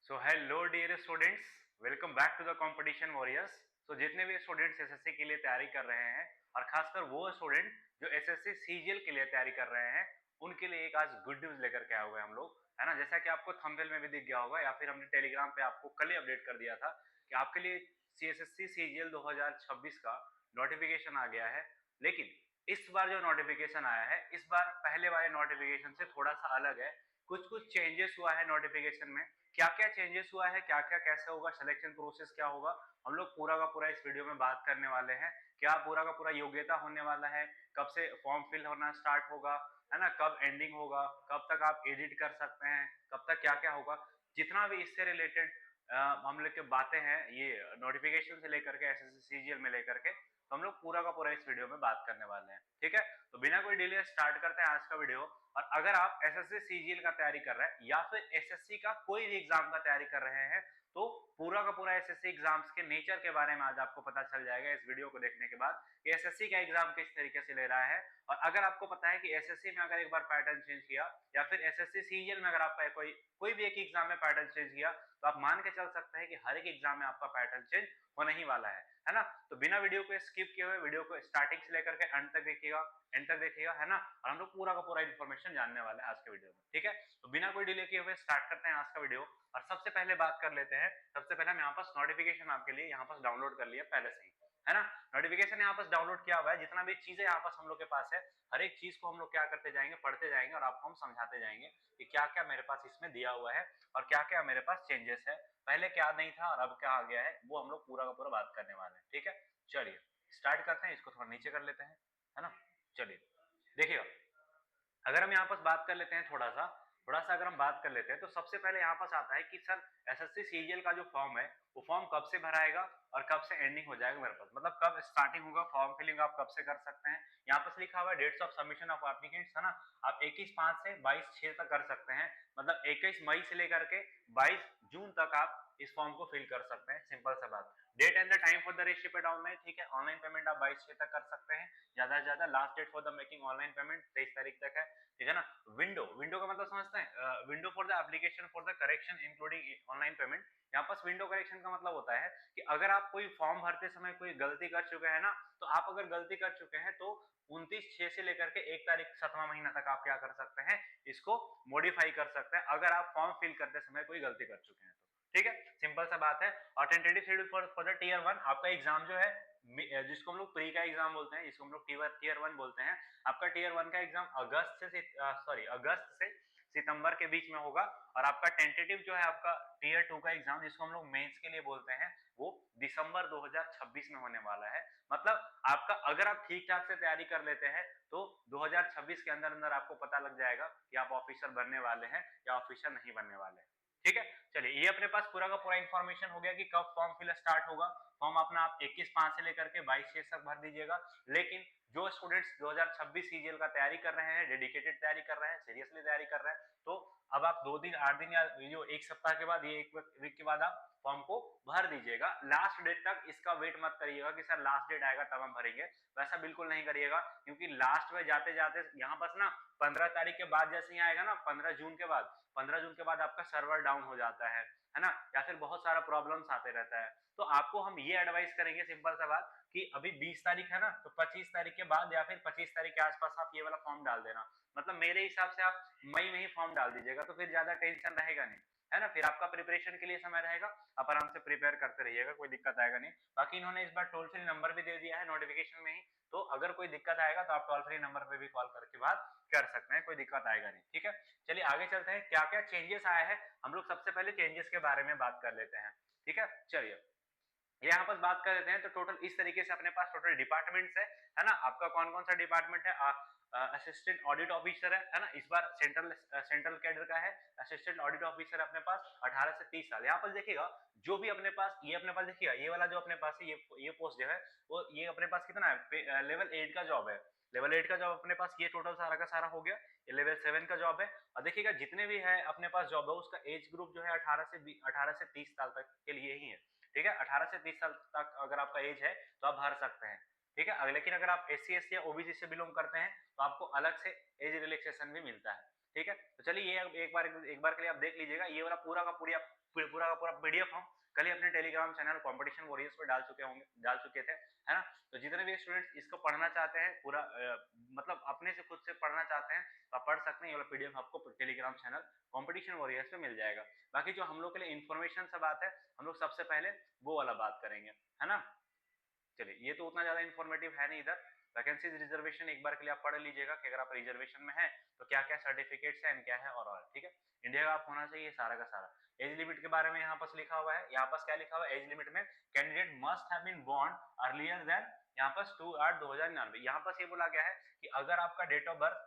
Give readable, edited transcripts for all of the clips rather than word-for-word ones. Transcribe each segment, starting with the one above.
So hello dear students, welcome back to the competition warriors. So जितने भी students SSC के लिए तैयारी कर रहे हैं और खासकर वो स्टूडेंट जो एसएससी सीजीएल के लिए तैयारी कर रहे हैं, उनके लिए एक आज गुड न्यूज लेकर के आए हुए हम लोग, है ना। जैसा कि आपको थंबनेल में भी दिख गया होगा या फिर हमने टेलीग्राम पे आपको कल ही अपडेट कर दिया था कि आपके लिए सीएसएससी सीजीएल 2026 का नोटिफिकेशन आ गया है। लेकिन इस बार जो नोटिफिकेशन आया है, इस बार पहले वाले नोटिफिकेशन से थोड़ा सा अलग है। कुछ कुछ चेंजेस हुआ है नोटिफिकेशन में। क्या क्या चेंजेस हुआ है, क्या क्या कैसे होगा, सिलेक्शन प्रोसेस क्या होगा, हम लोग पूरा का पूरा इस वीडियो में बात करने वाले हैं। क्या पूरा का पूरा योग्यता होने वाला है, कब से फॉर्म फिल होना स्टार्ट होगा, है ना, कब एंडिंग होगा, कब तक आप एडिट कर सकते हैं, कब तक क्या क्या होगा, जितना भी इससे रिलेटेड हम लोग के बातें हैं, ये नोटिफिकेशन से लेकर के एसएससी सीजीएल में लेकर के, तो हम लोग पूरा का पूरा इस वीडियो में बात करने वाले हैं। ठीक है, तो बिना कोई डिले स्टार्ट करते हैं आज का वीडियो। और अगर आप एसएससी सीजीएल का तैयारी कर रहे हैं या फिर एसएससी का कोई भी एग्जाम का तैयारी कर रहे हैं, तो पूरा का पूरा एसएससी एग्जाम्स के नेचर के बारे में आज आपको पता चल जाएगा इस वीडियो को देखने के बाद कि एसएससी का एग्जाम किस तरीके से ले रहा है। और अगर आपको पता है कि एसएससी में अगर एक बार पैटर्न चेंज किया या फिर एसएससी सीजीएल में अगर आपका कोई भी एक एग्जाम में पैटर्न चेंज किया, तो आप मान के चल सकते हैं कि हर एक एग्जाम में आपका पैटर्न चेंज होने ही वाला है ना। तो बिना वीडियो को स्किप किए हुए वीडियो को स्टार्टिंग से लेकर के एंड तक देखिएगा, है ना। और हम लोग पूरा का पूरा इन्फॉर्मेशन जानने वाले हैं आज के वीडियो में। ठीक है, तो बिना कोई डिले किए हुए स्टार्ट करते हैं आज का वीडियो। और सबसे पहले बात कर लेते हैं, सबसे पहले हम यहाँ पास नोटिफिकेशन आपके लिए यहाँ पास डाउनलोड कर लिया पहले से ही, है ना। नोटिफिकेशन यहाँ पास डाउनलोड किया हुआ है। जितना भी चीजें यहाँ पास हम लोग के पास है, हर एक चीज को हम लोग क्या करते जाएंगे, पढ़ते जाएंगे और आपको हम समझाते जाएंगे कि क्या क्या मेरे पास इसमें दिया हुआ है और क्या क्या मेरे पास चेंजेस है, पहले क्या नहीं था और अब क्या आ गया है, वो हम लोग पूरा का पूरा बात करने वाले हैं। ठीक है, चलिए स्टार्ट करते हैं। इसको थोड़ा नीचे कर लेते हैं, है ना। चलिए देखिएगा, अगर हम यहाँ पास बात कर लेते हैं थोड़ा सा अगर हम बात कर लेते हैं, तो सबसे पहले यहाँ पास आता है कि सर एसएससी सीजीएल का जो फॉर्म है, वो फॉर्म कब से भराएगा और कब से एंडिंग हो जाएगा मेरे पास, मतलब कब स्टार्टिंग होगा, फॉर्म फिलिंग आप कब से कर सकते हैं। यहाँ पास लिखा हुआ है dates of submission of applicants, है ना। आप 21/5 से 22/6 तक कर सकते हैं, मतलब 21 मई से लेकर के 22 जून तक आप इस फॉर्म को फिल कर सकते हैं। सिंपल सा बात। Date and the time for the receipt online, ठीक है, ऑनलाइन पेमेंट आप 22/6 तक कर सकते हैं ज्यादा से ज्यादा। Last date for the making online payment 23 तारीख तक है, ठीक है ना। विंडो का मतलब समझते हैं, window for the application for the correction including online payment. यहाँ पास विंडो करेक्शन का मतलब होता है कि अगर आप कोई फॉर्म भरते समय कोई गलती कर चुके हैं ना, तो आप अगर गलती कर चुके हैं तो 29/6 से लेकर के 1 तारीख 7वां महीना तक आप क्या कर सकते हैं, इसको मॉडिफाई कर सकते हैं अगर आप फॉर्म फिल करते समय कोई गलती कर चुके हैं तो। ठीक है, सिंपल सा बात है। और tentative schedule for the tier 1, आपका एग्जाम जो है जिसको हम लोग प्री का एग्जाम बोलते हैं, जिसको हम लोग टीयर 1 बोलते हैं, आपका टीयर 1 का एग्जाम अगस्त से सितंबर के बीच में होगा। और आपका टेंटेटिव जो है आपका टीयर 2 का एग्जाम, जिसको हम लोग मेंस के लिए बोलते हैं, वो दिसंबर 2026 में होने वाला है। मतलब आपका अगर आप ठीक ठाक से तैयारी कर लेते हैं तो 2026 के अंदर अंदर आपको पता लग जाएगा कि आप ऑफिसर बनने वाले हैं या ऑफिसर नहीं बनने वाले हैं। ठीक है, चलिए ये अपने पास पूरा का पूरा इंफॉर्मेशन हो गया कि कब फॉर्म फिल स्टार्ट होगा। फॉर्म अपना आप 21/5 से लेकर के 22/6 तक भर दीजिएगा। लेकिन जो स्टूडेंट्स 2026 सीजीएल का तैयारी कर रहे हैं, डेडिकेटेड तैयारी कर रहे हैं, सीरियसली तैयारी कर रहे हैं, तो अब आप 2 दिन 8 दिन या जो एक सप्ताह के बाद, ये एक वीक के बाद आप फॉर्म को भर दीजिएगा। लास्ट डेट तक इसका वेट मत करिएगा कि सर लास्ट डेट आएगा तब हम भरेंगे, वैसा बिल्कुल नहीं करिएगा। क्योंकि लास्ट में जाते जाते यहाँ पास ना 15 तारीख के बाद जैसे ही आएगा ना, 15 जून के बाद आपका सर्वर डाउन हो जाता है ना, या फिर बहुत सारा प्रॉब्लम्स आते रहता है। तो आपको हम ये एडवाइस करेंगे, सिंपल सा बात, कि अभी 20 तारीख है ना, तो 25 तारीख के बाद या फिर 25 तारीख के आसपास आप ये वाला फॉर्म डाल देना। मतलब मेरे हिसाब से आप मई में ही फॉर्म डाल दीजिएगा, तो फिर ज्यादा टेंशन रहेगा नहीं, है ना। फिर आपका प्रिपरेशन के लिए समय रहेगा, आप आराम से प्रिपेयर करते रहिएगा, कोई दिक्कत आएगा नहीं। बाकी इन्होंने इस बार टोल फ्री नंबर भी दे दिया है नोटिफिकेशन में ही, तो अगर कोई दिक्कत आएगा तो आप टोल फ्री नंबर पे भी कॉल करके बात कर सकते हैं, कोई दिक्कत आएगा नहीं। ठीक है, चलिए आगे चलते हैं, क्या क्या चेंजेस आया है हम लोग सबसे पहले चेंजेस के बारे में बात कर लेते हैं। ठीक है, चलिए यहाँ पर बात कर लेते हैं। तो टोटल इस तरीके से अपने पास टोटल डिपार्टमेंट्स है ना। आपका कौन कौन सा डिपार्टमेंट है, असिस्टेंट ऑडिट ऑफिसर है ना, इस बार सेंट्रल कैडर का है। असिस्टेंट ऑडिट ऑफिसर अपने पास 18 से 30 साल। यहाँ पर देखिएगा, जो भी अपने पास देखिएगा, ये वाला जो अपने पास है, ये पोस्ट जो है वो ये अपने पास कितना है, लेवल 8 का जॉब है। लेवल 8 का जॉब अपने पास ये टोटल सारा का सारा हो गया। ये लेवल 7 का जॉब है। और देखिएगा जितने भी है अपने पास जॉब है, उसका एज ग्रुप जो है 18 से 30 साल तक के लिए ही है। ठीक है, 18 से 30 साल तक अगर आपका एज है तो आप भर सकते हैं। ठीक है। लेकिन अगर आप SC ST या OBC से बिलोंग करते हैं तो आपको अलग से एज रिलैक्सेशन भी मिलता है, ठीक है। तो चलिए ये एक बार के लिए आप देख लीजिएगा, ये वाला पूरा का पूरा PDF हम कल ही अपने टेलीग्राम चैनल कंपटीशन वॉरियर्स पे डाल चुके थे, है ना। तो जितने भी स्टूडेंट्स इसको पढ़ना चाहते हैं पूरा मतलब अपने से खुद से पढ़ना चाहते हैं तो आप पढ़ सकते हैं। ये वाला PDF आपको टेलीग्राम चैनल कंपटीशन वॉरियर्स पे मिल जाएगा। बाकी जो हम लोग के लिए इन्फॉर्मेशन सब बात है, हम लोग सबसे पहले वो वाला बात करेंगे, है ना। चलिए, ये तो उतना ज्यादा इन्फॉर्मेटिव है नहीं इधर। वैकेंसीज रिजर्वेशन एक बार के लिए आप पढ़ लीजिएगा कि अगर आप रिजर्वेशन में हैं तो क्या क्या सर्टिफिकेट्स हैं, क्या है और ठीक है। इंडिया का आप होना चाहिए सारा का सारा। एज लिमिट के बारे में यहाँ पास लिखा हुआ है, यहाँ पास क्या लिखा हुआ है एज लिमिट में, candidate must have been born earlier than, यहाँ पास 2/8/2099। यहाँ पास ये बोला गया है कि अगर आपका डेट ऑफ बर्थ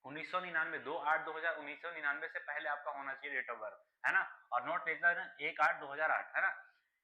1999 2/8/2000 से पहले आपका होना चाहिए डेट ऑफ बर्थ, है ना, और नॉट लेटर देन 1/8/2008, है ना।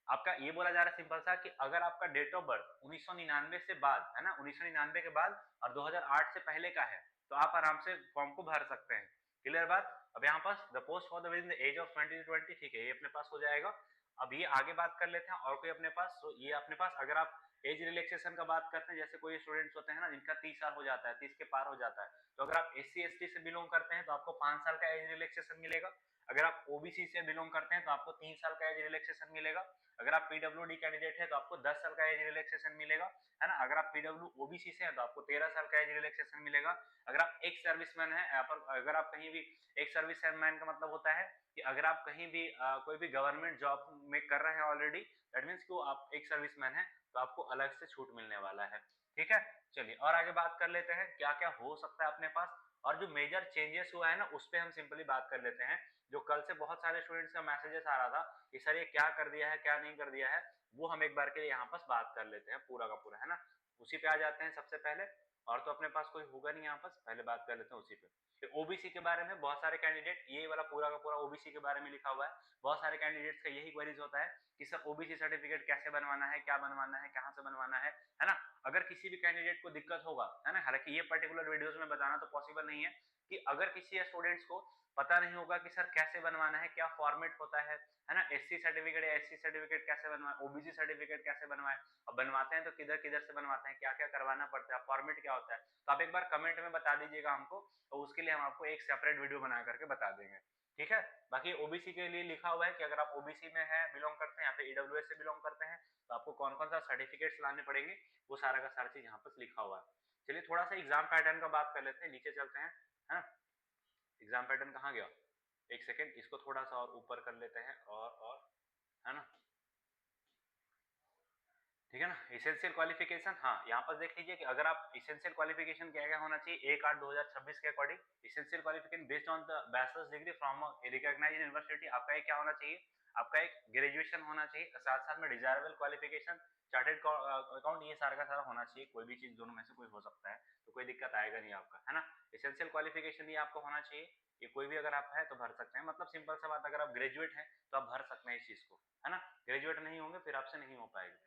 आपका ये बोला जा रहा है सिंपल सा कि अगर आपका डेट ऑफ बर्थ 1999 से बाद, है ना, 1999 के बाद और 2008 से पहले का है तो आप आराम से फॉर्म को भर सकते हैं। क्लियर बात। अब यहाँ pass the post for the within the age of 20 to 20, ठीक है, ये अपने पास हो जाएगा। अब ये आगे बात कर लेते हैं और कोई अपने पास, तो ये अपने पास अगर आप एज रिलैक्सेशन का बात करते हैं, जैसे कोई स्टूडेंट्स होते हैं ना जिनका 30 साल हो जाता है, 30 के पार हो जाता है, तो अगर आप SC ST से बिलोंग करते हैं तो आपको 5 साल का एज रिलैक्सेशन मिलेगा। अगर आप OBC से बिलोंग करते हैं तो आपको 3 साल का एज रिलैक्सेशन मिलेगा। अगर आप PWD कैंडिडेट है तो आपको 10 साल का एज रिलैक्सेशन मिलेगा, है ना। अगर आप PW OBC से हैं तो आपको 13 साल का एज रिलैक्सेशन मिलेगा। अगर आप एक सर्विसमैन है, अगर आप कहीं भी, एक सर्विसमैन का मतलब होता है कि अगर आप कहीं भी कोई भी गवर्नमेंट जॉब में कर रहे हैं ऑलरेडी, दैट मीन्स कि आप एक सर्विसमैन है तो आपको अलग से छूट मिलने वाला है, ठीक है। चलिए और आगे बात कर लेते हैं क्या क्या हो सकता है अपने पास, और जो मेजर चेंजेस हुआ है ना उस पर हम सिंपली बात कर लेते हैं। जो कल से बहुत सारे स्टूडेंट्स का मैसेजेस आ रहा था कि सर ये क्या कर दिया है क्या नहीं कर दिया है, वो हम एक बार के लिए यहाँ पास बात कर लेते हैं पूरा का पूरा, है ना। उसी पे आ जाते हैं सबसे पहले, और तो अपने पास कोई होगा नहीं यहाँ पास, पहले बात कर लेते हैं उसी पे। OBC के बारे में बहुत सारे कैंडिडेट, ये वाला पूरा का पूरा OBC के बारे में लिखा हुआ है। बहुत सारे कैंडिडेट्स का यही क्वेरीज होता है कि सर OBC सर्टिफिकेट कैसे बनवाना है, क्या बनवाना है, कहाँ से बनवाना है ना। अगर किसी भी कैंडिडेट को दिक्कत होगा, है ना, हालांकि ये पर्टिकुलर वीडियोस में बताना तो पॉसिबल नहीं है कि अगर किसी स्टूडेंट्स को पता नहीं होगा कि सर कैसे बनवाना है, क्या फॉर्मेट होता है ना, SC सर्टिफिकेट या SC सर्टिफिकेट कैसे बनवाए, OBC सर्टिफिकेट कैसे बनवाए, अब बनवाते हैं तो किधर किधर से बनवाते हैं, क्या क्या करवाना पड़ता है, फॉर्मेट क्या होता है, तो आप एक बार कमेंट में बता दीजिएगा हमको, तो उसके लिए हम आपको एक सेपरेट वीडियो बना करके बता देंगे, ठीक है। बाकी OBC के लिए लिखा हुआ है कि अगर आप OBC में है, बिलोंग करते हैं, या फिर EWS से बिलोंग करते हैं तो आपको कौन कौन सा सर्टिफिकेट्स लाने पड़ेंगे, वो सारा का सारा चीज यहाँ पर लिखा हुआ है। चलिए थोड़ा सा एग्जाम पैटर्न का बात कर लेते हैं, नीचे चलते हैं, है ना। एग्जाम पैटर्न कहाँ गया, एक सेकेंड, इसको थोड़ा सा और ऊपर कर लेते हैं, और है ना, ठीक है ना। इसेंशियल क्वालिफिकेशन, हाँ यहाँ पर देख लीजिए कि अगर आप इसेंशियल क्वालिफिकेशन क्या क्या होना चाहिए 1/8/2026 के according, essential qualification based on the bachelors degree from recognised university, आपका एक क्या होना चाहिए, आपका एक ग्रेजुएशन होना चाहिए, साथ साथ में डिजायरेबल क्वालिफिकेशन चार्टेड अकाउंट, ये सारा का सारा होना चाहिए, कोई भी चीज दोनों में से कोई हो सकता है तो कोई दिक्कत आएगा नहीं आपका, है ना। इसेंशियल क्वालिफिकेशन ये आपको होना चाहिए, ये कोई भी अगर आप है तो भर सकते हैं, मतलब सिंपल सा बात, अगर आप ग्रेजुएट हैं तो आप भर सकते हैं इस चीज को, है ना। ग्रेजुएट नहीं होंगे फिर आपसे नहीं हो पाएगा,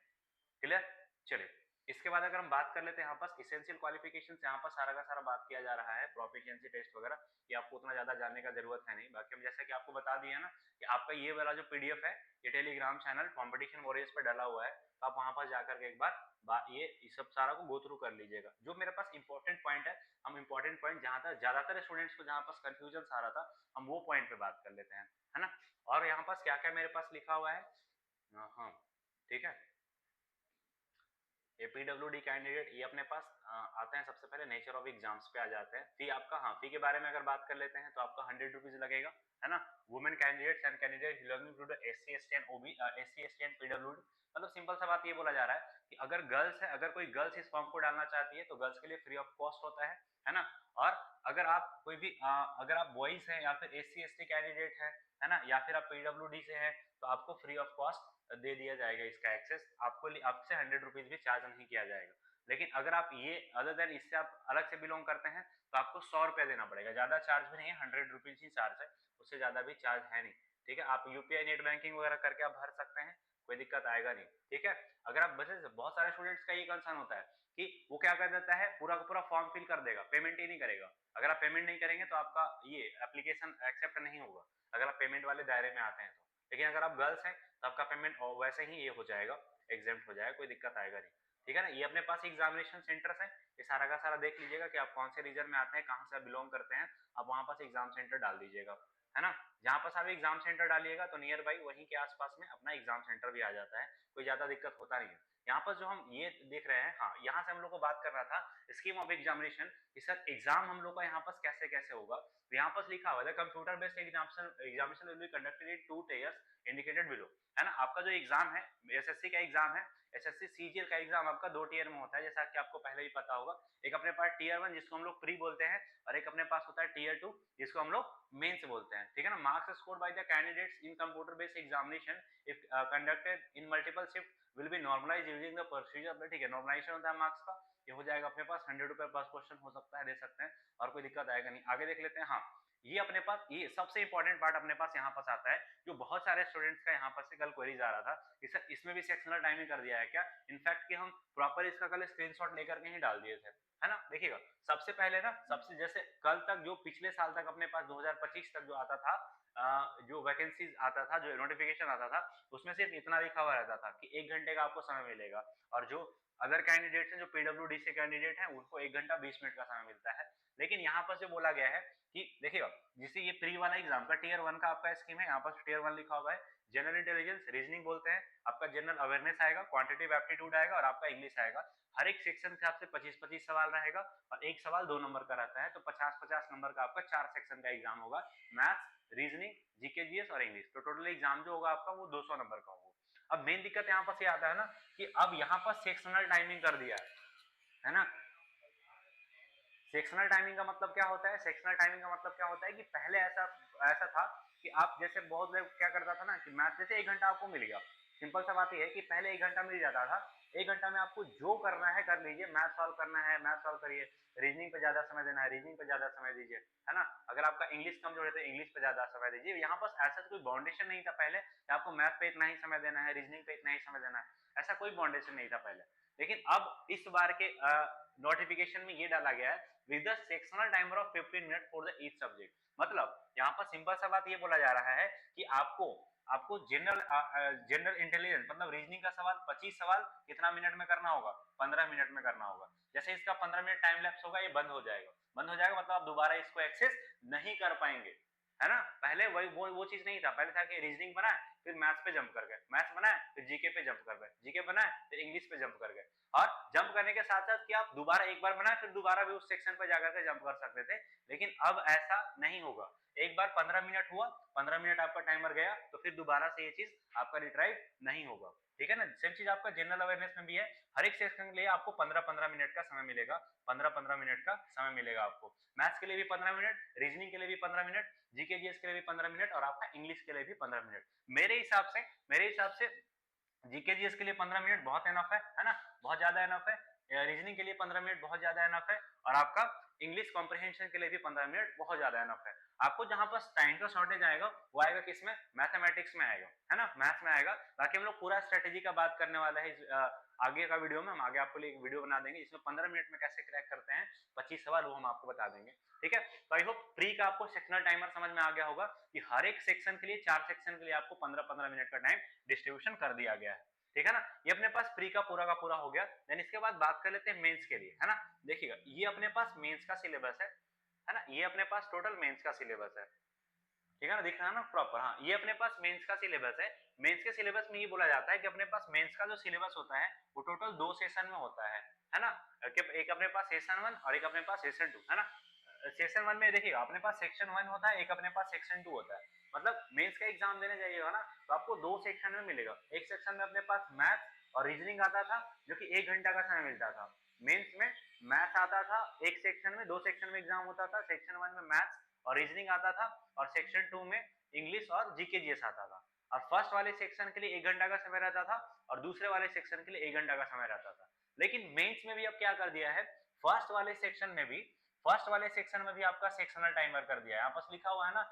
क्लियर। चलिए इसके बाद अगर हम बात कर लेते हैं यहाँ पर इसेंशियल क्वालिफिकेशन, यहाँ पर सारा का सारा बात किया जा रहा है प्रोफिशिएंसी टेस्ट वगैरह, ये आपको उतना ज्यादा जानने का जरूरत है नहीं। बाकी हम जैसे कि आपको बता दिए ना कि आपका ये वाला जो PDF है ये टेलीग्राम चैनल कॉम्पिटिशन वॉरियर्स पर डाला हुआ है, तो आप वहां पर जाकर के एक बार ये सब सारा को गो थ्रू कर लीजिएगा। जो मेरे पास इंपॉर्टेंट पॉइंट है, हम इंपॉर्टेंट पॉइंट जहां तक ज्यादातर स्टूडेंट्स को जहां पास कंफ्यूजन आ रहा था, हम वो पॉइंट पे बात कर लेते हैं, है ना। और यहाँ पास क्या क्या मेरे पास लिखा हुआ है, हाँ ठीक है। PWD कैंडिडेट ये अपने पास आते हैं, सबसे पहले नेचर ऑफ एग्जाम्स पे आ जाते हैं। फी आपका, हाँ फी के बारे में अगर बात कर लेते हैं तो आपका 100 रुपीज लगेगा, है ना। Women candidates and candidate belonging to the SC ST and PWD, मतलब सिंपल सा बात ये बोला जा रहा है कि अगर गर्ल्स है, अगर कोई गर्ल्स इस फॉर्म को डालना चाहती है तो गर्ल्स के लिए फ्री ऑफ कॉस्ट होता है ना। और अगर आप कोई भी अगर आप बॉयज हैं या फिर SC ST कैंडिडेट है ना, या फिर आप PWD से हैं तो आपको फ्री ऑफ कॉस्ट दे दिया जाएगा इसका एक्सेस, आपको आपसे 100 रुपीज भी चार्ज नहीं किया जाएगा। लेकिन अगर आप ये अदर देन इससे आप अलग से बिलोंग करते हैं तो आपको 100 रुपया देना पड़ेगा, ज्यादा चार्ज भी नहीं है, 100 रुपीज ही चार्ज है, उससे ज्यादा भी चार्ज है नहीं, ठीक है। आप UPI नेट बैंकिंग वगैरह करके आप भर सकते हैं, कोई दिक्कत आएगा नहीं, ठीक है। अगर आप बचे, बहुत सारे स्टूडेंट्स का ये कंसर्न होता है कि वो क्या कर देता है, पूरा का पूरा फॉर्म फिल कर देगा, पेमेंट ही नहीं करेगा। अगर आप पेमेंट नहीं करेंगे तो आपका ये एप्लीकेशन एक्सेप्ट नहीं होगा, अगर आप पेमेंट वाले दायरे में आते हैं तो। लेकिन अगर आप गर्ल्स हैं तो आपका पेमेंट वैसे ही ये हो जाएगा, एग्जेम्प्ट हो जाएगा, कोई दिक्कत आएगा नहीं। ठीक है ना। ये अपने पास एग्जामिनेशन सेंटर्स है, ये सारा का सारा देख लीजिएगा कि आप कौन से रीजन में आते हैं, कहाँ से बिलोंग करते हैं, आप वहां पास एग्जाम सेंटर डाल दीजिएगा, है ना। जहाँ पास आप एग्जाम सेंटर डालिएगा तो नियर बाई वहीं के आसपास में अपना एग्जाम सेंटर भी आ जाता है, कोई ज्यादा दिक्कत होता नहीं है। यहाँ पर जो हम ये देख रहे हैं, हाँ यहाँ से हम लोग को बात कर रहा था स्कीम ऑफ एग्जामिनेशन कि सर एग्जाम हम लोग का यहाँ पास कैसे कैसे होगा। तो यहाँ पास लिखा हुआ है computer based examination will be conducted in 2 tiers indicated below, है ना। आपका जो एग्जाम है एसएससी का एग्जाम है, एसएससी सीजीएल का एग्जाम आपका 2 टीयर में होता है, जैसा कि आपको पहले ही पता होगा। एक अपने पास टीयर 1 जिसको हम लोग प्री बोलते हैं, और एक अपने पास होता है टीयर 2 जिसको हम लोग मेंस बोलते हैं, ठीक है ना। Marks scored by the candidates in computer based examination if conducted in multiple shift will be normalise using the procedure, ठीक है। नॉर्मलाइजेशन होता है मार्क्स का, ये हो जाएगा अपने पास 100 रुपए पर क्वेश्चन हो सकता है, दे सकते हैं, और कोई दिक्कत आएगा नहीं। आगे देख लेते हैं। हाँ ये अपने पास ये सबसे इंपॉर्टेंट पार्ट अपने पास यहाँ पास आता है, जो बहुत सारे स्टूडेंट्स का यहाँ पर से कल क्वेरीज आ रहा था कि सर इसमें भी सेक्शनल टाइमिंग कर दिया है क्या। इनफैक्ट कि हम प्रॉपर इसका कल स्क्रीनशॉट लेकर के ही डाल दिए थे, है ना। देखिएगा सबसे पहले ना, सबसे जैसे कल तक जो पिछले साल तक अपने पास 2025 तक जो आता था, जो वैकेंसीज आता था, जो नोटिफिकेशन आता था, उसमें सिर्फ इतना लिखा हुआ रहता था कि 1 घंटे का आपको समय मिलेगा, और जो अदर कैंडिडेट्स हैं, जो पीडब्ल्यूडी से कैंडिडेट हैं, उनको 1 घंटा 20 मिनट का समय मिलता है। लेकिन यहाँ पर जो बोला गया है कि देखिएगा जिससे ये प्री वाला एग्जाम का टीयर 1 का आपका स्कीम है, यहाँ पर टीयर 1 लिखा हुआ है, जनरल इंटेलिजेंस रीजनिंग बोलते हैं, आपका जनरल अवेयरनेस आएगा, क्वांटिटेटिव एप्टीट्यूड आएगा, और आपका इंग्लिश आएगा। हर एक सेक्शन के हिसाब से 25-25 सवाल रहेगा, और एक सवाल 2 नंबर का रहता है, तो 50-50 नंबर का आपका 4 सेक्शन का एग्जाम होगा, मैथ्स, रीजनिंग, जीके जीएस और इंग्लिश। तो टोटल एग्जाम जो होगा आपका वो 200 नंबर का होगा। अब मेन दिक्कत यहाँ पर ये आता है ना कि अब यहाँ पर सेक्शनल टाइमिंग कर दिया है ना। सेक्शनल टाइमिंग का मतलब क्या होता है, सेक्शनल टाइमिंग का मतलब क्या होता है कि पहले ऐसा ऐसा था कि आप जैसे बहुत लोग क्या करता था ना कि मैथ जैसे 1 घंटा आपको मिल गया, सिंपल सा बात यह है कि पहले 1 घंटा मिल जाता था, 1 घंटा में आपको जो करना है कर लीजिए, मैथ सॉल्व करना है मैथ सॉल्व करिए, रीजनिंग पे ज्यादा समय देना है रीजनिंग पे ज्यादा समय दीजिए, है ना। अगर आपका इंग्लिश कमजोर है तो इंग्लिश पे ज्यादा समय दीजिए। यहाँ पर ऐसा कोई बाउंडेशन नहीं था पहले कि आपको मैथ पे इतना ही समय देना है, रीजनिंग पे इतना ही समय देना है, ऐसा कोई बाउंडेशन नहीं था पहले। लेकिन अब इस बार के नोटिफिकेशन में ये डाला गया है with the sectional timer of 15 minute for the each subject. मतलब यहाँ पर सिंपल सा बात ये बोला जा रहा है कि आपको आपको जनरल इंटेलिजेंस मतलब रीजनिंग का सवाल 25 सवाल कितना मिनट में करना होगा, 15 मिनट में करना होगा। जैसे इसका 15 मिनट टाइम लैप्स होगा, ये बंद हो जाएगा, बंद हो जाएगा मतलब आप दोबारा इसको एक्सेस नहीं कर पाएंगे, है ना। पहले वही वो चीज नहीं था, पहले था कि रीजनिंग बनाए फिर मैथ्स पे जंप कर गए, मैथ्स बनाए फिर जीके पे जंप कर गए, जीके बनाए फिर इंग्लिश पे जंप कर गए, और जंप करने के साथ साथ कि आप दोबारा एक बार बनाए फिर दोबारा भी उस सेक्शन पे जाकर के जंप कर सकते थे। लेकिन अब ऐसा नहीं होगा, एक बार 15 मिनट हुआ, 15 मिनट आपका टाइमर गया तो फिर दोबारा से ये चीज आपका रिट्राइव नहीं होगा, ठीक है ना। सेम चीज आपका जनरल अवेयरनेस में भी है, हर एक सेक्शन के लिए आपको 15-15 मिनट का समय मिलेगा, 15-15 मिनट का समय मिलेगा आपको। मैथ्स के लिए भी 15 मिनट, रीजनिंग के लिए भी 15 मिनट, जीके जीएस के लिए भी 15 मिनट, और आपका इंग्लिश के लिए भी 15 मिनट। मेरे हिसाब से जीके जीएस के लिए 15 मिनट बहुत एनफ है ना, बहुत ज्यादा एनफ है। रीजनिंग के लिए 15 मिनट बहुत ज्यादा एनफ है, और आपका इंग्लिश कॉम्प्रिहेंशन के लिए भी 15 मिनट बहुत ज्यादा एनफ है। आपको जहां पर टाइम का शॉर्टेज आएगा वो आएगा किसमें, मैथमेटिक्स में आएगा, है ना, मैथ्स में आएगा। बाकी हम लोग पूरा स्ट्रेटेजी का बात करने वाला है आगे का वीडियो में, हम आगे आपको लिए एक वीडियो बना देंगे जिसमें 15 मिनट में कैसे क्रैक करते हैं 25 सवाल, वो हम आपको बता देंगे, ठीक है। तो आई होप प्री का आपको सेक्शनल टाइमर समझ में आ गया होगा कि हर एक सेक्शन के लिए 4 सेक्शन के लिए आपको 15-15 मिनट का टाइम डिस्ट्रीब्यूशन कर दिया गया है, ठीक है ना। ये अपने पास प्री का पूरा हो गया। देन इसके बाद बात कर लेते हैं मेंस के लिए, है ना। देखिएगा ये अपने पास मेंस का सिलेबस है ना, ये अपने पास टोटल मेंस का सिलेबस है, ठीक है ना, दिख रहा है ना प्रॉपर। हाँ ये अपने पास मेंस का सिलेबस है। मेंस के सिलेबस में ये बोला जाता है कि अपने पास मेंस का जो सिलेबस होता है वो टोटल 2 सेशन में होता है ना। एक अपने पास सेशन 1 और एक अपने पास सेशन 2, है ना। सेशन 1 में देखिएगा अपने पास सेक्शन 1 होता है, एक अपने पास सेक्शन 2 होता है। मतलब मेंस का एग्जाम देने जाइएगा ना तो आपको 2 सेक्शन में मिलेगा। एक सेक्शन में अपने पास मैथ और रीजनिंग आता था जो कि 1 घंटा का समय मिलता था। मेंस में मैथ आता था एक सेक्शन में, 2 सेक्शन में एग्जाम होता था, सेक्शन 1 में मैथ्स और रीजनिंग आता था, और सेक्शन 2 में इंग्लिश और जीके जीएस आता था। और फर्स्ट वाले सेक्शन के लिए 1 घंटा का समय रहता था, और दूसरे वाले सेक्शन के लिए 1 घंटा का समय रहता था। लेकिन मेंस में भी अब क्या कर दिया है, फर्स्ट वाले सेक्शन में भी आपका सेक्शनल टाइमर कर दिया है। यहाँ पर लिखा हुआ है ना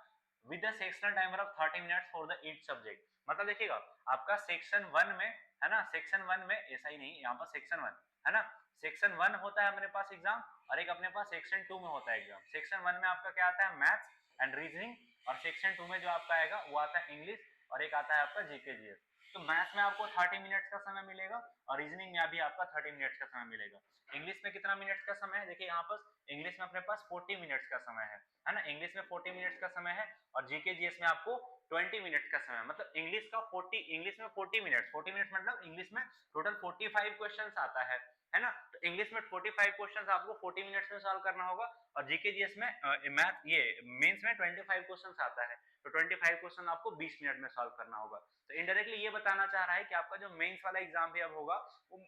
with the sectional timer of 30 minutes for the each subject. मतलब देखिएगा आपका सेक्शन 1 में, है ना, सेक्शन 1 में ऐसा ही नहीं, यहाँ पर सेक्शन 1 है ना, सेक्शन 1 होता है अपने पास एग्जाम, और एक अपने पास सेक्शन 2 में होता है एग्जाम। सेक्शन 1 में आपका क्या आता है, मैथ्स एंड रीजनिंग, और सेक्शन 2 में जो आपका आएगा वो आता है इंग्लिश, और एक आता है आपका जीके जीएस। तो मैथ्स में आपको 30 मिनट्स का समय मिलेगा और रीजनिंग में अभी आपका 30 मिनट्स का समय मिलेगा। इंग्लिश में कितना मिनट्स का समय है, देखिए यहाँ पर इंग्लिश में अपने पास 40 मिनट्स का समय है ना, इंग्लिश में 40 मिनट्स का समय है और जीके जीएस में आपको 20 मिनट्स का समय, मतलब इंग्लिश का 40, इंग्लिश में 40 मिनट्स, 40 मिनट्स मतलब इंग्लिश में टोटल 45 क्वेश्चंस आता है ना, तो इंग्लिश में 45 क्वेश्चंस आपको 40 मिनट्स में सॉल्व करना होगा और जीके जीएस में मैथ ये मेंस में 25 क्वेश्चंस आता है, तो 25 क्वेश्चन आपको 20 मिनट में सॉल्व करना होगा। तो इनडायरेक्टली ये बताना चाह रहा है कि आपका जो मेंस वाला एग्जाम भी अब होगा वो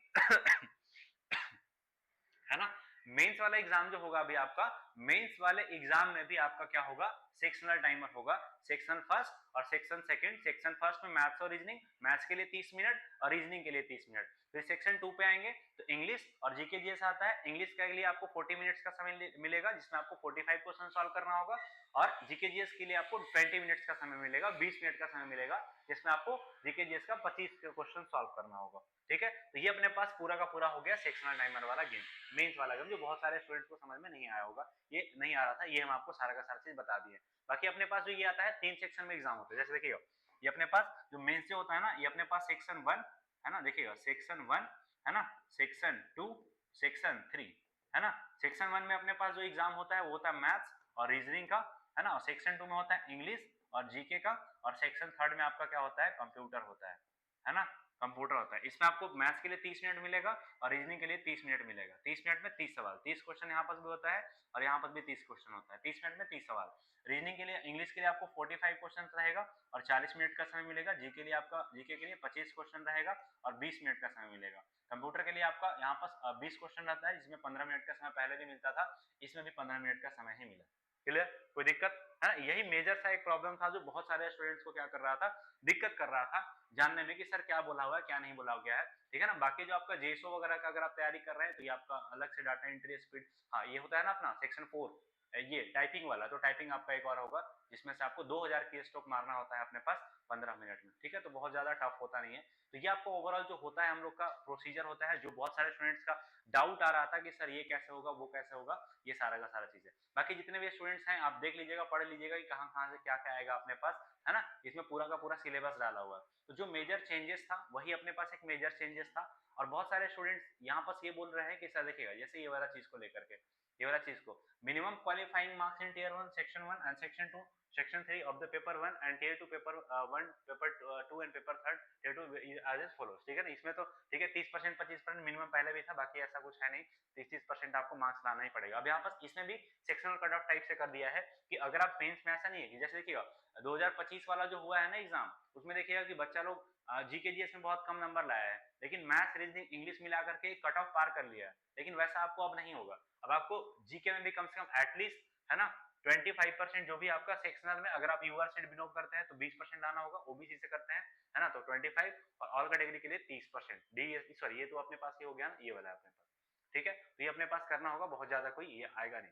है ना, मेंस वाला एग्जाम जो होगा अभी आपका, मेंस वाले एग्जाम में भी आपका क्या होगा, सेक्शनल टाइमर होगा, सेक्शन फर्स्ट और सेक्शन सेकंड। सेक्शन फर्स्ट में मैथ्स और रीजनिंग, मैथ्स के लिए 30 मिनट और रीजनिंग के लिए 30 मिनट। फिर सेक्शन 2 पे आएंगे तो इंग्लिश और जीके जीएस आता है, इंग्लिश के लिए आपको 40 मिनट्स का समय मिलेगा जिसमें आपको 45 क्वेश्चन सॉल्व करना होगा और जीके जीएस के लिए आपको 20 मिनट्स का समय मिलेगा, 20 मिनट का समय मिलेगा जिसमें आपको जीके जीएस का 25 क्वेश्चन सॉल्व करना होगा। ठीक है, तो ये अपने पास पूरा का पूरा हो गया सेक्शनल टाइमर वाला गेम, मेंस वाला गेम, जो बहुत सारे स्टूडेंट्स को समझ में नहीं आया होगा, ये नहीं आ रहा था, ये हम आपको सारा का सारा चीज बता दिए। बाकी अपने पास जो ये आता है 3 सेक्शन में एग्जाम होता है, जैसे देखिएगा ये अपने पास जो मेंस से होता है ना, ये अपने पास सेक्शन 1 है ना, देखिएगा सेक्शन 1 है ना, सेक्शन 2, सेक्शन 3 है ना। सेक्शन 1 में अपने पास जो एग्जाम होता है वो होता है मैथ्स और रीजनिंग का है ना, और सेक्शन 2 में होता है इंग्लिश और जीके का, और सेक्शन 3 में आपका क्या होता है, कंप्यूटर होता है ना, कंप्यूटर होता है। इसमें आपको मैथ्स के लिए 30 मिनट मिलेगा और रीजनिंग के लिए 30 मिनट मिलेगा। 30 मिनट में 30 सवाल, 30 क्वेश्चन यहाँ पर भी होता है और यहाँ पर भी 30 क्वेश्चन होता है, 30 मिनट में 30 सवाल। रीजनिंग के लिए, इंग्लिश के लिए आपको 45 क्वेश्चन रहेगा और 40 मिनट का समय मिलेगा। जीके के लिए आपका, जीके के लिए 25 क्वेश्चन रहेगा और 20 मिनट का समय मिलेगा। कंप्यूटर के लिए आपका यहाँ पर 20 क्वेश्चन रहता है जिसमें 15 मिनट का समय पहले भी मिलता था, इसमें भी 15 मिनट का समय ही मिला। क्लियर, कोई दिक्कत है ना। यही मेजर सा एक प्रॉब्लम था जो बहुत सारे स्टूडेंट्स को क्या कर रहा था, दिक्कत कर रहा था जानने में कि सर क्या बोला हुआ है क्या नहीं बोला गया है। ठीक है ना, बाकी जो आपका जेसो वगैरह का अगर आप तैयारी कर रहे हैं तो ये आपका अलग से डाटा एंट्री स्पीड, हाँ ये होता है ना अपना सेक्शन 4 ये टाइपिंग वाला, तो टाइपिंग आपका एक और होगा जिसमें से आपको 2000 की स्ट्रोक मारना होता है अपने पास 15 मिनट में। ठीक है, तो बहुत ज्यादा टफ होता नहीं है। तो ये आपको ओवरऑल जो होता है हम लोग का प्रोसीजर होता है, जो बहुत सारे स्टूडेंट्स का डाउट आ रहा था कि सर ये कैसे होगा वो कैसे होगा, ये सारा का सारा चीज है। बाकी जितने भी स्टूडेंट्स हैं आप देख लीजिएगा, पढ़ लीजिएगा कि कहाँ कहाँ से क्या क्या आएगा अपने पास, है ना, इसमें पूरा का पूरा सिलेबस डाला हुआ है। तो जो मेजर चेंजेस था वही अपने पास एक मेजर चेंजेस था। और बहुत सारे स्टूडेंट्स यहाँ पर ये बोल रहे हैं कि सर देखिएगा जैसे ये वाला चीज को लेकर के, ये वाला चीज को minimum qualifying marks in tier 1 section 1 and section 2 section 3 of the paper 1 and tier 2 paper 1 paper 2 and paper 3 tier 2 as follows। ठीक है ना, इसमें तो ठीक है 30% 25% मिनिमम पहले भी था, बाकी ऐसा कुछ है नहीं, 30-30% आपको मार्क्स लाना ही पड़ेगा। अब यहाँ पर इसमें भी सेक्शनल कट ऑफ टाइप से कर दिया है कि अगर आप मेंस में, ऐसा नहीं है कि जैसे देखिएगा 2025 वाला जो हुआ है ना एग्जाम, उसमें देखिएगा कि बच्चा लोग जीके जीएस में बहुत कम नंबर लाया है, लेकिन मैथ्स रीजनिंग इंग्लिश मिला करके कट ऑफ पार कर लिया है, लेकिन वैसा आपको अब नहीं होगा। अब आपको जीके में भी कम से कम एटलीस्ट है ना 25% जो भी आपका सेक्शनल में, अगर आप यूआर से बिलोंग करते हैं तो 20% लाना होगा, ओबीसी से करते हैं है ना तो 25, और ऑल कैटेगरी के लिए 30%। डी सॉरी ये तो अपने पास ये हो गया ना, ये वाला अपने पास। ठीक है, तो ये अपने पास करना होगा, बहुत ज्यादा कोई ये आएगा नहीं।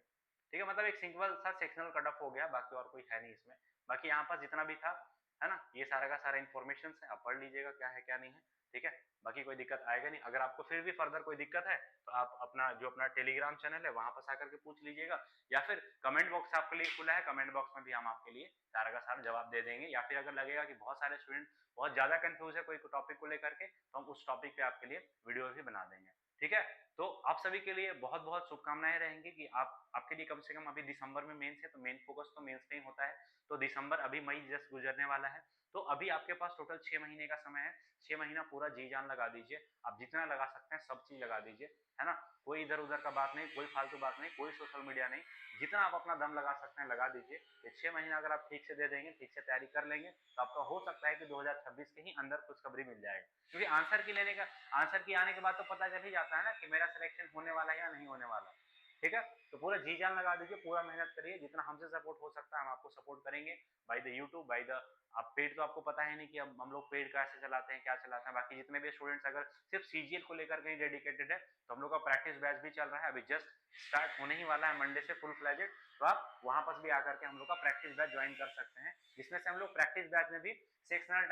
ठीक है, मतलब एक सिंपल सा सेक्शनल कट ऑफ हो गया, बाकी और कोई है नहीं इसमें। बाकी यहाँ पास जितना भी था है ना, ये सारा का सारा इन्फॉर्मेशन है, आप पढ़ लीजिएगा क्या है क्या नहीं है। ठीक है, बाकी कोई दिक्कत आएगा नहीं। अगर आपको फिर भी फर्दर कोई दिक्कत है तो आप अपना जो अपना टेलीग्राम चैनल है वहां पर आकर के पूछ लीजिएगा, या फिर कमेंट बॉक्स आपके लिए खुला है, कमेंट बॉक्स में भी हम आपके लिए सारा का सारा जवाब दे देंगे। या फिर अगर लगेगा कि बहुत सारे स्टूडेंट बहुत ज्यादा कंफ्यूज है कोई टॉपिक को लेकर के, तो हम उस टॉपिक पे आपके लिए वीडियो भी बना देंगे। ठीक है, तो आप सभी के लिए बहुत बहुत शुभकामनाएं रहेंगी कि आपके लिए कम से कम अभी दिसंबर में मेंस है, तो मेन फोकस तो मेंस पे ही होता है। तो दिसंबर, अभी मई जस्ट गुजरने वाला है, तो अभी आपके पास टोटल 6 महीने का समय है। 6 महीना पूरा जी जान लगा दीजिए, आप जितना लगा सकते हैं सब चीज लगा दीजिए, है ना, कोई इधर उधर का बात नहीं, कोई फालतू बात नहीं, कोई सोशल मीडिया नहीं, जितना आप अपना दम लगा सकते हैं लगा दीजिए। ये 6 महीना अगर आप ठीक से दे देंगे, ठीक से तैयारी कर लेंगे, तो आपका हो सकता है कि 2026 के ही अंदर खुशखबरी मिल जाएगा। क्योंकि आंसर की लेने का, आंसर की आने के बाद तो पता चल ही जाता है ना कि मेरा सिलेक्शन होने वाला है या नहीं होने वाला। ठीक है, तो पूरा जी जान लगा दीजिए, पूरा मेहनत करिए, जितना हमसे सपोर्ट हो सकता है हम आपको सपोर्ट करेंगे by the YouTube, by the, अब पेड तो आपको पता है नहीं कि हम लोग पेड कैसे चलाते हैं क्या चलाते हैं। बाकी जितने भी स्टूडेंट्स अगर सिर्फ सीजीएल को लेकर कहीं डेडिकेटेड है, तो हम लोग का प्रैक्टिस बैच भी चल रहा है, अभी जस्ट स्टार्ट होने ही वाला है मंडे से फुल फ्लैजेड। तो आप वहां पर भी आकर के हम लोग का प्रैक्टिस बैच ज्वाइन कर सकते हैं, जिसमें से हम लोग प्रैक्टिस बैच में भी सेक्शनल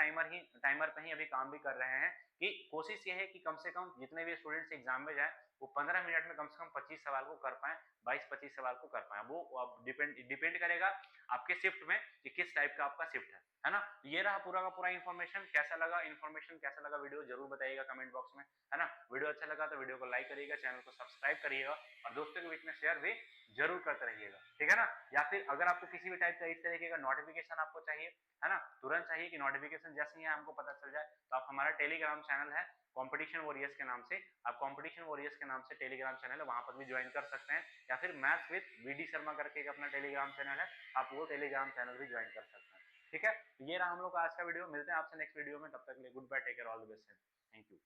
टाइमर पे ही अभी काम भी कर रहे हैं कि कोशिश ये है कि कम से कम जितने भी स्टूडेंट्स एग्जाम में जाए वो 15 मिनट में कम से कम 25 सवाल को कर पाए, 22-25 सवाल को कर पाए। वो अब डिपेंड करेगा आपके शिफ्ट में कि किस टाइप का आपका शिफ्ट है ना। ये रहा पूरा का पूरा इन्फॉर्मेशन। कैसा लगा वीडियो जरूर बताइएगा कमेंट बॉक्स में, है ना। वीडियो अच्छा लगा तो वीडियो को लाइक करिएगा, चैनल को सब्सक्राइब करिएगा और दोस्तों के बीच में शेयर भी जरूर करते रहिएगा, ठीक है ना। या फिर अगर आपको किसी भी टाइप का इस तरीके का नोटिफिकेशन आपको चाहिए, है ना, तुरंत चाहिए कि नोटिफिकेशन जैसे ही हमको पता चल जाए, तो आप हमारा टेलीग्राम चैनल है कंपटीशन वॉरियर्स के नाम से, आप कंपटीशन वॉरियर्स के नाम से टेलीग्राम चैनल है, वहां पर भी ज्वाइन कर सकते हैं। या फिर मैथ्स विद वीडी शर्मा करके एक अपना टेलीग्राम चैनल है, आप वो टेलीग्राम चैनल भी ज्वाइन कर सकते हैं, ठीक है। ये रहा हम लोग का आज का वीडियो। मिलते हैं आपसे नेक्स्ट वीडियो में, तब तक के लिए good bye, take care, all the best, thank you.